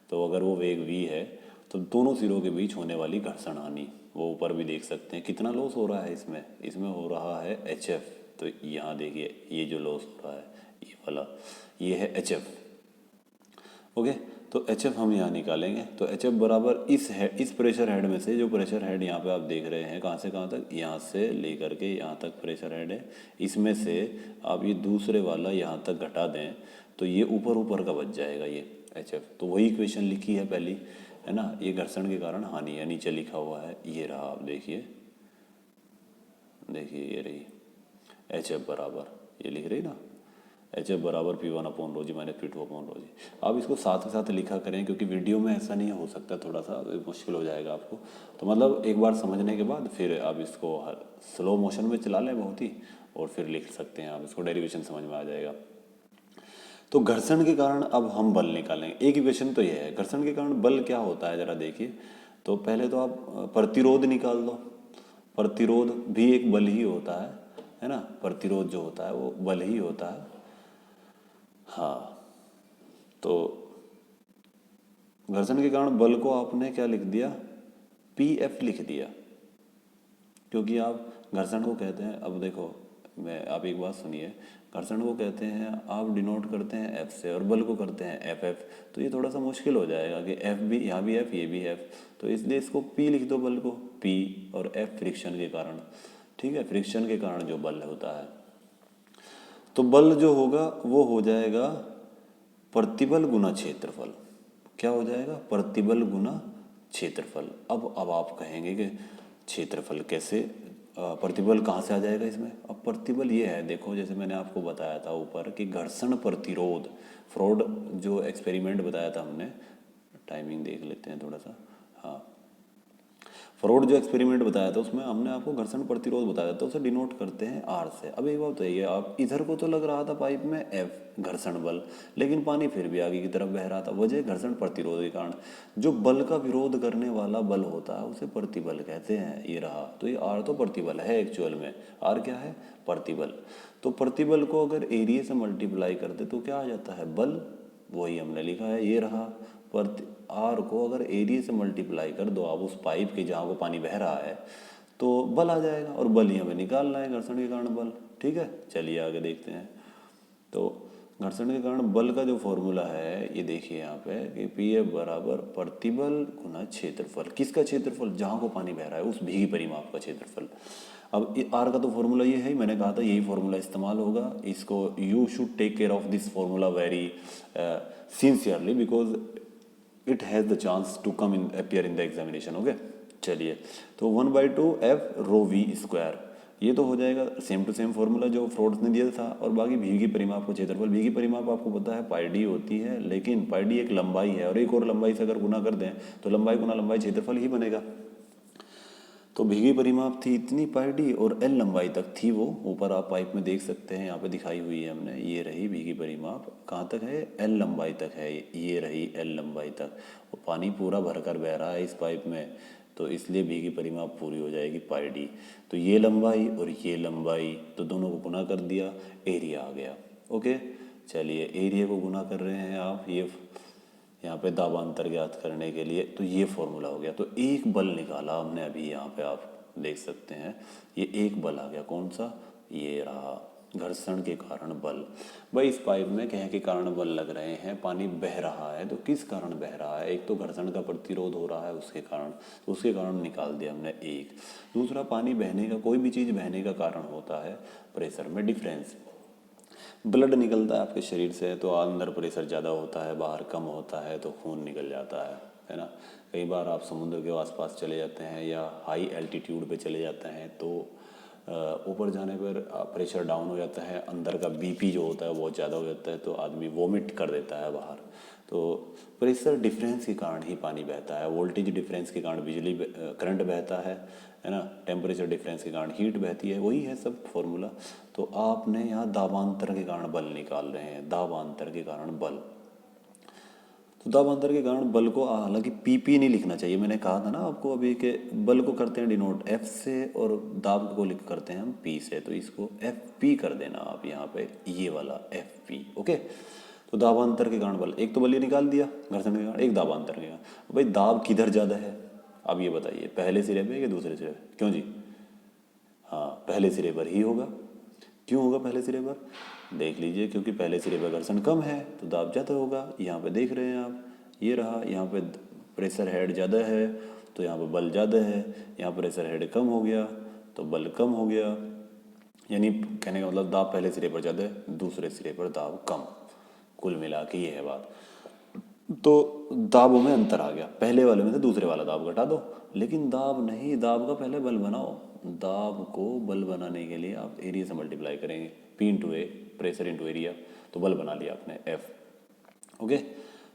तो अगर वो वेग V है तो दोनों सिरों के बीच होने वाली घर्षण हानि, वो ऊपर भी देख सकते हैं कितना लॉस हो रहा है इसमें हो रहा है HF। तो यहाँ देखिए ये जो लॉस हो रहा है ये वाला, ये है HF, ओके। तो एच एफ हम यहाँ निकालेंगे। तो एच एफ बराबर इस प्रेशर हेड में से, जो प्रेशर हेड यहाँ पे आप देख रहे हैं कहाँ से कहाँ तक, यहाँ से लेकर के यहाँ तक प्रेशर हेड है, इसमें से आप ये दूसरे वाला यहाँ तक घटा दें तो ये ऊपर ऊपर का बच जाएगा ये एच एफ। तो वही इक्वेशन लिखी है पहली, है ना, ये घर्षण के कारण हानि है, नीचे लिखा हुआ है, ये रहा, आप देखिए ये रही एच एफ बराबर, ये लिख रही ना, एच एफ बराबर P1 अपॉन रो जी माइनस P2 अपॉन रो जी। आप इसको साथ के साथ लिखा करें, क्योंकि वीडियो में ऐसा नहीं हो सकता, थोड़ा सा मुश्किल हो जाएगा आपको। तो मतलब एक बार समझने के बाद फिर आप इसको स्लो मोशन में चला लें बहुत ही, और फिर लिख सकते हैं आप इसको, डेरिवेशन समझ में आ जाएगा। तो घर्षण के कारण अब हम बल निकालेंगे। एक इक्वेशन तो ये है, घर्षण के कारण बल क्या होता है ज़रा देखिए। तो पहले तो आप प्रतिरोध निकाल दो, प्रतिरोध भी एक बल ही होता है ना, प्रतिरोध जो होता है वो बल ही होता है। हाँ, तो घर्षण के कारण बल को आपने क्या लिख दिया, PF लिख दिया, क्योंकि आप घर्षण को कहते हैं, अब देखो आप एक बात सुनिए, घर्षण को कहते हैं आप डिनोट करते हैं F से, और बल को करते हैं FF। तो ये थोड़ा सा मुश्किल हो जाएगा कि F भी, यहाँ भी F, ये भी F, तो इसलिए इसको P लिख दो, बल को P, और F फ्रिक्शन के कारण, ठीक है, फ्रिक्शन के कारण जो बल होता है। तो बल जो होगा वो हो जाएगा प्रतिबल गुना क्षेत्रफल। क्या हो जाएगा, प्रतिबल गुना क्षेत्रफल। अब आप कहेंगे कि क्षेत्रफल कैसे, प्रतिबल कहाँ से आ जाएगा इसमें। अब प्रतिबल ये है, देखो जैसे मैंने आपको बताया था ऊपर कि घर्षण प्रतिरोध, फ्रॉड जो एक्सपेरिमेंट बताया था हमने, टाइमिंग देख लेते हैं थोड़ा सा, हाँ, फ्रॉड जो एक्सपेरिमेंट बताया था उसमें हमने आपको घर्षण प्रतिरोध बताया था, उसे डिनोट करते हैं R से। अब एक बात तो ये, आप इधर को तो लग रहा था पाइप में F घर्षण बल, लेकिन पानी फिर भी आगे की तरफ बह रहा था, वजह घर्षण प्रतिरोध के कारण। जो बल का विरोध करने वाला बल होता है उसे प्रतिबल कहते हैं, ये रहा। तो ये R तो प्रतिबल है एक्चुअल में, R क्या है, प्रतिबल। तो प्रतिबल को अगर एरिया से मल्टीप्लाई कर दे तो क्या आ जाता है, बल, वही हमने लिखा है, ये रहा। R को अगर एरिया से मल्टीप्लाई कर दो आप उस पाइप के जहाँ को पानी बह रहा है, तो बल आ जाएगा, और बल ही हमें निकालना है, घर्षण के कारण बल। ठीक है, चलिए आगे देखते हैं। तो घर्षण के कारण बल का जो फॉर्मूला है ये देखिए यहाँ पे कि PF बराबर प्रतिबल गुना क्षेत्रफल। किसका क्षेत्रफल, जहाँ को पानी बह रहा है उस भीगी परिमाप का क्षेत्रफल। अब R का तो फॉर्मूला ये है, मैंने कहा था यही फॉर्मूला इस्तेमाल होगा। इसको you should take care of this formula very sincerely, because it has the chance to come in appear in the examination. Okay, चलिए, तो 1/2 F रो V स्क्वायर, ये तो हो जाएगा सेम टू सेम फॉर्मूला जो फ्रॉड्स ने दिया था। और बाकी भीगी परिमाप को क्षेत्रफल, भीगी परिमाप आपको पता है πd होती है, लेकिन πd एक लंबाई है, और एक और लंबाई से अगर गुना कर दें तो लंबाई गुना लंबाई क्षेत्रफल ही बनेगा। तो भीगी परिमाप थी इतनी πd, और L लंबाई तक थी वो, ऊपर आप पाइप में देख सकते हैं, यहाँ पे दिखाई हुई है हमने, ये रही भीगी परिमाप, कहाँ तक है, L लंबाई तक है, ये रही L लंबाई तक। और पानी पूरा भरकर बह रहा है इस पाइप में, तो इसलिए भीगी परिमाप पूरी हो जाएगी πd। तो ये लंबाई और ये लंबाई, तो दोनों को गुना कर दिया, एरिया आ गया। ओके, चलिए, एरिया को गुना कर रहे हैं आप, ये यहाँ पे दाबांतर ज्ञात करने के लिए, तो ये फॉर्मूला हो गया। तो एक बल निकाला हमने अभी, यहाँ पे आप देख सकते हैं ये एक बल आ गया, कौन सा, ये रहा, घर्षण के कारण बल। भाई इस पाइप में कह के कारण बल लग रहे हैं, पानी बह रहा है, तो किस कारण बह रहा है, एक तो घर्षण का प्रतिरोध हो रहा है उसके कारण, तो उसके कारण निकाल दिया हमने एक। दूसरा, पानी बहने का, कोई भी चीज़ बहने का कारण होता है प्रेशर में डिफरेंस। ब्लड निकलता है आपके शरीर से, तो अंदर प्रेशर ज़्यादा होता है, बाहर कम होता है, तो खून निकल जाता है ना। कई बार आप समुद्र के आसपास चले जाते हैं या हाई एल्टीट्यूड पे चले जाते हैं, तो ऊपर जाने पर प्रेशर डाउन हो जाता है, अंदर का BP जो होता है बहुत ज़्यादा हो जाता है, तो आदमी वोमिट कर देता है बाहर। तो प्रेशर डिफरेंस के कारण ही पानी बहता है, वोल्टेज डिफरेंस के कारण बिजली करंट बहता है ना, टेम्परेचर डिफरेंस के कारण हीट बहती है, वही है सब फॉर्मूला। तो आपने यहाँ दाबांतर के कारण बल निकाल रहे हैं, दाबांतर के कारण बल। तो दाबांतर के कारण बल को हालांकि PP नहीं लिखना चाहिए, मैंने कहा था ना आपको अभी के, बल को करते हैं डिनोट F से और दाब को लिख करते हैं हम P से, तो इसको FP कर देना आप यहाँ पे, ये वाला FP। ओके, तो दाबांतर के कारण बल, एक तो बल ये निकाल दिया घर्षण के कारण, एक दाबांतर के कारण। भाई दाब किधर ज़्यादा है, अब ये बताइए, पहले सिरे पे या दूसरे सिरे पे, क्यों जी, हाँ पहले सिरे पर ही होगा। क्यों होगा पहले सिरे पर, देख लीजिए, क्योंकि पहले सिरे पर घर्षण कम है तो दाब ज़्यादा होगा। यहाँ पे देख रहे हैं आप, ये रहा, यहाँ पे प्रेशर हेड ज़्यादा है तो यहाँ पे बल ज़्यादा है, यहाँ प्रेशर हेड कम हो गया तो बल कम हो गया, यानी कहने का मतलब दाब पहले सिरे पर ज़्यादा है, दूसरे सिरे पर दाब कम। कुल मिला के ये है बात। तो दाबों में अंतर आ गया, पहले वाले में से दूसरे वाला दाब घटा दो, लेकिन दाब नहीं, दाब का पहले बल बनाओ। दाब को बल बनाने के लिए आप एरिया से मल्टीप्लाई करेंगे, P इंटू ए, प्रेशर इंटू एरिया, तो बल बना लिया आपने F। ओके,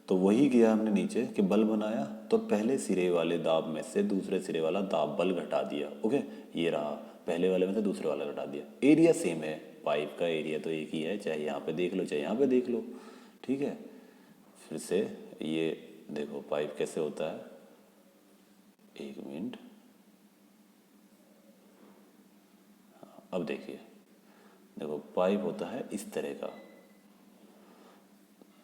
तो वही किया हमने नीचे कि बल बनाया तो पहले सिरे वाले दाब में से दूसरे सिरे वाला दाब बल घटा दिया। ओके, ये रहा, पहले वाले में से दूसरे वाला घटा दिया। एरिया सेम है, पाइप का एरिया तो एक ही है, चाहे यहाँ पे देख लो चाहे यहाँ पे देख लो, ठीक है। फिर से ये देखो पाइप कैसे होता है, एक मिनट, अब देखिए, देखो पाइप होता है इस तरह का,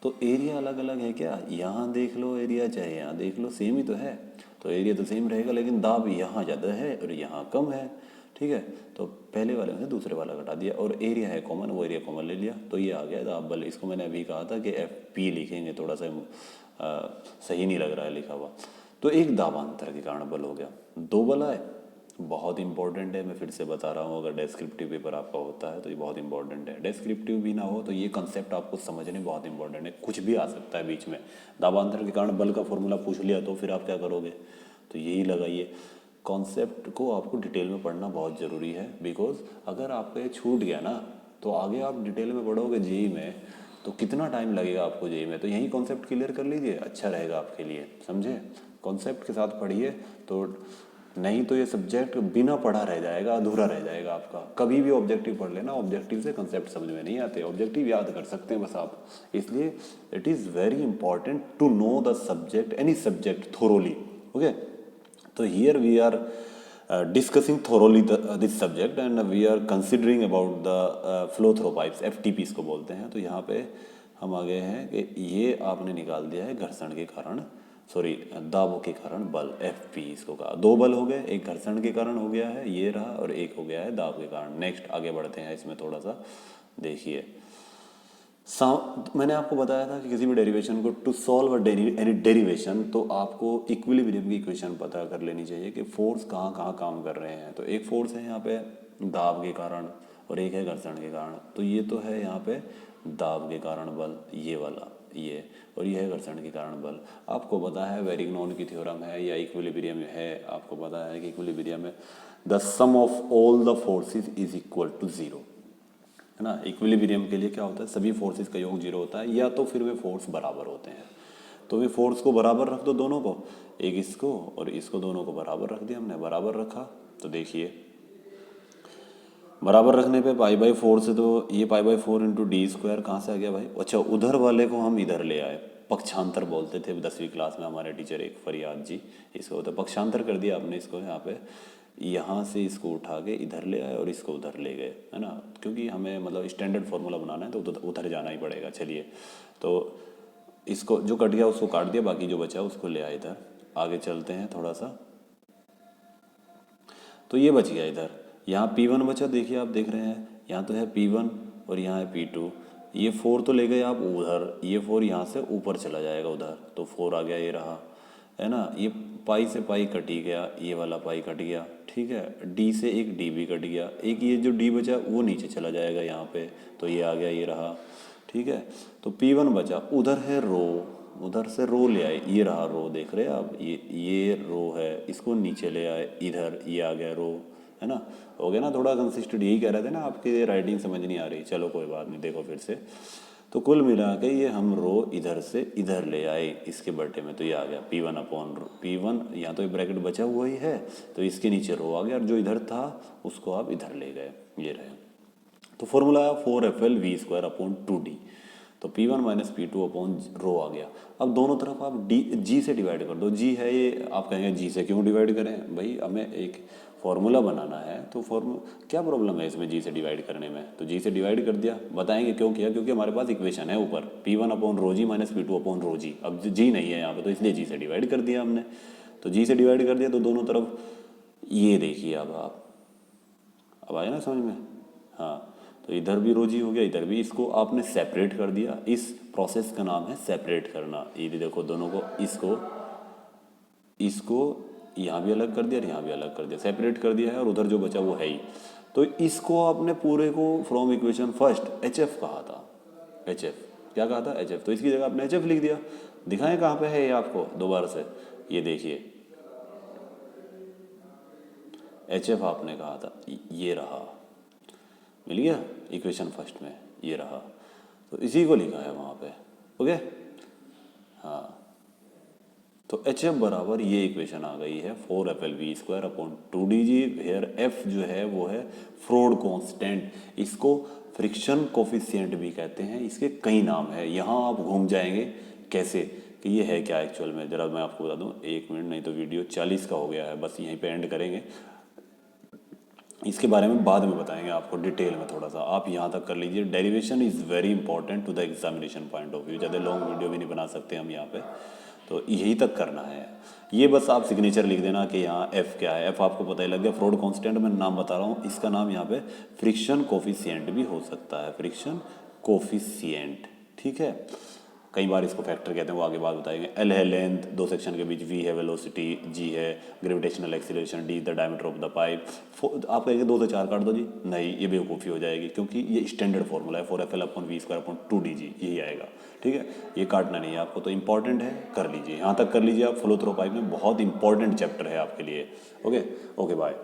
तो एरिया अलग अलग है क्या, यहाँ देख लो एरिया चाहे यहाँ देख लो सेम ही तो है, तो एरिया तो सेम रहेगा, लेकिन दाब यहाँ ज़्यादा है और यहाँ कम है, ठीक है। तो पहले वाले में से दूसरे वाला घटा दिया और एरिया है कॉमन, वो एरिया कॉमन ले लिया, तो ये आ गया दाब बल। इसको मैंने अभी कहा था कि FP लिखेंगे, थोड़ा सा सही नहीं लग रहा है लिखा हुआ। तो एक दाबांतर के कारण बल हो गया। दो बल आए, बहुत इंपॉर्टेंट है, मैं फिर से बता रहा हूँ, अगर डेस्क्रिप्टिव पेपर आपका होता है तो ये बहुत इंपॉर्टेंट है। डेस्क्रिप्टिव भी ना हो तो ये कंसेप्ट आपको समझने बहुत इंपॉर्टेंट है, कुछ भी आ सकता है बीच में। दाबांतर के कारण बल का फॉर्मूला पूछ लिया तो फिर आप क्या करोगे, तो यही लगाइए। कॉन्सेप्ट को आपको डिटेल में पढ़ना बहुत ज़रूरी है, बिकॉज अगर आपका ये छूट गया ना तो आगे आप डिटेल में पढ़ोगे जेई में तो कितना टाइम लगेगा आपको जेई में, तो यही कॉन्सेप्ट क्लियर कर लीजिए, अच्छा रहेगा आपके लिए, समझे। कॉन्सेप्ट के साथ पढ़िए, तो नहीं तो ये सब्जेक्ट बिना पढ़ा रह जाएगा, अधूरा रह जाएगा आपका। कभी भी ऑब्जेक्टिव पढ़ लेना, ऑब्जेक्टिव से कंसेप्ट समझ में नहीं आते, ऑब्जेक्टिव याद कर सकते हैं बस आप। इसलिए it is very important to know the subject, any subject thoroughly. Okay, तो here we are discussing thoroughly this subject and we are considering about the flow through pipes, FTPs को बोलते हैं। तो यहाँ पे हम आ गए हैं कि ये आपने निकाल दिया है घर्षण के कारण, सॉरी दाबों के कारण बल, FP इसको कहा। दो बल हो गए, एक घर्षण के कारण हो गया है ये रहा, और एक हो गया है दाब के कारण। नेक्स्ट आगे बढ़ते हैं, इसमें थोड़ा सा देखिए। मैंने आपको बताया था कि किसी भी डेरिवेशन को टू सॉल्व एनी डेरिवेशन तो आपको इक्विलिब्रियम की इक्वेशन पता कर लेनी चाहिए कि फोर्स कहाँ कहाँ काम कर रहे हैं। तो एक फोर्स है यहाँ पे दाब के कारण और एक है घर्षण के कारण। तो ये तो है यहाँ पे दाब के कारण बल, ये वाला ये, और ये है घर्षण के कारण बल। आपको पता है वेरिग्नॉन की थ्योरम है या इक्विलिब्रियम है, आपको पता है कि इक्विलिब्रियम में the sum of all the forces is equal to zero, है ना। इक्विलिब्रियम के लिए क्या होता है, सभी फोर्सेस का योग जीरो होता है, या तो फिर वे फोर्स बराबर होते हैं। तो वे फोर्स को बराबर रख दो दोनों को, एक इसको और इसको, दोनों को बराबर रख दिया हमने, बराबर रखा। तो देखिए बराबर रखने पे पाई बाई 4 से, तो ये pi by 4 into D square कहाँ से आ गया भाई। अच्छा, उधर वाले को हम इधर ले आए, पक्षांतर बोलते थे 10वीं क्लास में हमारे टीचर एक फरियाद जी, इसको होता है पक्षांतर कर दिया आपने इसको, यहाँ पे यहाँ से इसको उठा के इधर ले आए और इसको उधर ले गए, है ना। क्योंकि हमें मतलब स्टैंडर्ड फार्मूला बनाना है तो उधर जाना ही पड़ेगा। चलिए, तो इसको जो कट गया उसको काट दिया, बाकी जो बचा उसको ले आए इधर। आगे चलते हैं थोड़ा सा, तो ये बच गया इधर, यहाँ P1 बचा। देखिए आप देख रहे हैं यहाँ तो है P1 और यहाँ है P2। ये 4 तो ले गए आप उधर, ये 4 यहाँ से ऊपर चला जाएगा उधर, तो 4 आ गया, ये रहा, है ना। ये पाई से पाई कट ही गया, ये वाला पाई कट गया, ठीक है। डी से एक डी भी कट गया, एक ये जो डी बचा वो नीचे चला जाएगा यहाँ पे, तो ये आ गया, ये रहा, ठीक है। तो P1 बचा, उधर है रो, उधर से रो ले आए, ये रहा रो, देख रहे हैं आप, ये रो है, इसको नीचे ले आए इधर, ये आ गया रो, है ना। हो गया ना थोड़ा कंसिस्टेंट, यही कह रहे थे ना आपकी राइटिंग समझ नहीं आ रही। चलो कोई बात नहीं, देखो फिर से। तो कुल मिला के ये हम रो इधर से इधर ले आए इसके बटे में, तो ये आ गया P1 अपॉन रो, P1 यहाँ तो ये ब्रैकेट बचा हुआ ही है, तो इसके नीचे रो आ गया, और जो इधर था उसको आप इधर ले गए, ये रहे। तो फॉर्मूला आया 4FL V square upon 2D, तो P1 minus P2 upon rho आ गया। अब दोनों तरफ आप G से डिवाइड कर दो। G है ये, आप कहेंगे G से क्यों डिवाइड करें भाई, हमें एक फॉर्मूला बनाना है, तो क्या प्रॉब्लम है इसमें G से डिवाइड करने में। तो G से डिवाइड कर दिया, बताएंगे क्यों किया, क्योंकि हमारे पास इक्वेशन है ऊपर P1 अपॉन रो जी माइनस P2 अपॉन रो जी। अब G नहीं है यहाँ पे, तो इसलिए G से डिवाइड कर दिया हमने। तो G से डिवाइड कर दिया, तो दोनों तरफ ये देखिए, अब आया ना समझ में, हाँ। तो तो इधर भी रो जी हो गया, इधर भी। इसको आपने सेपरेट कर दिया, इस प्रोसेस का नाम है सेपरेट करना। ये देखो दोनों को, इसको यहाँ भी अलग कर दिया और यहाँ भी अलग कर दिया, सेपरेट कर दिया है, और उधर जो बचा वो है ही। तो इसको आपने पूरे को from equation first H F कहा था। एच एफ क्या कहा था? H F. तो इसकी जगह आपने एच एफ लिख दिया। दिखाएं कहाँ पे है ये आपको दोबारा से, ये देखिए एच एफ आपने कहा था, ये रहा, मिल गया इक्वेशन फर्स्ट में, ये रहा। तो इसी को लिखा है वहाँ पे। ओके, हाँ। तो एच एफ बराबर ये इक्वेशन आ गई है 4FLV² upon 2DG, where F जो है वो है फ्रोड कांस्टेंट। इसको फ्रिक्शन कोफिशिएंट भी कहते हैं, इसके कई नाम है। यहाँ आप घूम जाएंगे कैसे कि ये है क्या एक्चुअल में, ज़रा मैं आपको बता दूँ। 1 मिनट, नहीं तो वीडियो 40 का हो गया है, बस यहीं पे एंड करेंगे। इसके बारे में बाद में बताएंगे आपको डिटेल में थोड़ा सा, आप यहाँ तक कर लीजिए। Derivation is very important to the examination point of view. ज़्यादा लॉन्ग वीडियो भी नहीं बना सकते हम यहाँ पे, तो यही तक करना है। ये बस आप सिग्नेचर लिख देना कि यहाँ एफ क्या है। एफ आपको पता ही लग गया, फ्रोड कांस्टेंट मैं नाम बता रहा हूँ, इसका नाम यहाँ पे फ्रिक्शन कोफिशिएंट भी हो सकता है, फ्रिक्शन कोफिशिएंट, ठीक है। कई बार इसको फैक्टर कहते हैं, वो आगे बात बताएंगे। एल है लेंथ, दो सेक्शन के बीच, वी है वेलोसिटी, जी है gravitational acceleration, D the diameter of the pipe. आप कहेंगे 2 से 4 काट दो जी, नहीं, ये बेवकूफ़ी हो जाएगी, क्योंकि ये स्टैंडर्ड फॉर्मूला है 4FL/V²/2DG, यही आएगा, ठीक है। ये काटना नहीं है आपको, तो इंपॉर्टेंट है, कर लीजिए, यहाँ तक कर लीजिए आप। फ्लो थ्रो पाइप में बहुत इंपॉर्टेंट चैप्टर है आपके लिए। Okay, okay, bye.